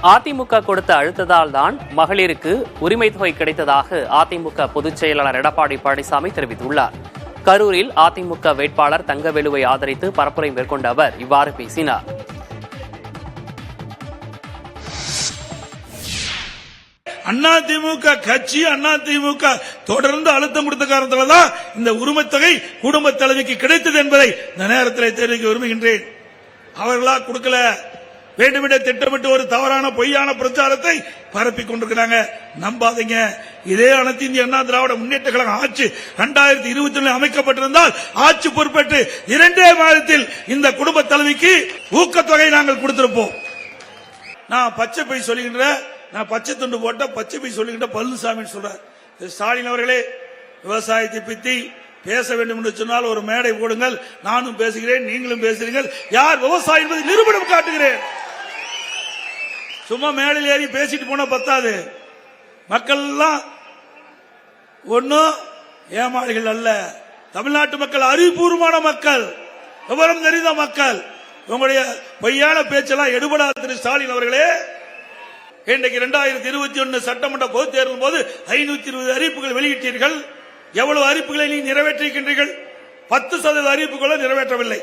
அதிமுக கொடுத்த அழுத்தத்தால் தான் மகளிருக்கு உரிமை தொகை கிடைத்ததாக அதிமுக பொதுச் செயலாளர் எடப்பாடி பழனிசாமி தெரிவித்துள்ளார். கரூரில் அதிமுக வேட்பாளர் தங்கவேலுவை ஆதரித்து பரப்புரை மேற்கொண்ட அவர் இவ்வாறு பேசினார். அதிமுக கட்சி அதிமுக தொடர்ந்து அழுத்தம் கொடுத்த காரணத்தால்தான் இந்த உரிமை தொகை குடும்ப தலைவிக்கு கிடைத்தது என்பதை இந்த நேரத்தில் தெரிவிக்க விரும்புகின்றேன். அவர்களா கொடுக்கல, வேண்டுமென்றே திட்டமிட்டு ஒரு தவறான பொய்யான பிரச்சாரத்தை பரப்பிக் கொண்டிருக்கிறாங்க. நம்பாதீங்க. இதே அனைத்து இந்திய அண்ணா திராவிட முன்னேற்ற கழகம் ஆட்சி 2021 அமைக்கப்பட்டிருந்தால் ஆட்சி பொறுப்பேற்று 2 மாதத்தில் இந்த குடும்ப தலைவிக்கு ஊக்கத்தொகை நாங்கள் கொடுத்திருப்போம். நான் பச்சை பை சொல்லுகின்ற, நான் பச்சை துண்டு போட்ட பச்சை பை சொல்லுகின்ற பழனிசாமி சொல்றார். ஸ்டாலின் அவர்களே, விவசாயத்தை பற்றி பேச வேண்டும் என்று சொன்னால் ஒரு மேடை போடுங்கள், நானும் பேசுகிறேன், நீங்களும் பேசுகிறீர்கள். யார் விவசாயி என்பதை நிரூபணம் காட்டுகிறேன். சும்மா மேடையில் ஏறி பேசிட்டு போனா பத்தாது. மக்கள் எல்லாம் ஒன்னும் ஏமாளிகள் அல்ல. தமிழ்நாட்டு மக்கள் அறிவுபூர்வமான மக்கள், விவரம் தெரிந்த மக்கள். உங்களுடைய பொய்யான பேச்செல்லாம் எடுபடாத திரு ஸ்டாலின் அவர்களே, இன்றைக்கு 2021 சட்டமன்ற பொதுத் தேர்தல் போது 520 அறிவிப்புகள் வெளியிட்டீர்கள். எவ்வளவு அறிவிப்புகளை நீ நிறைவேற்றிருக்கின்றீர்கள்? 10% அறிவிப்புகளை நிறைவேற்றவில்லை.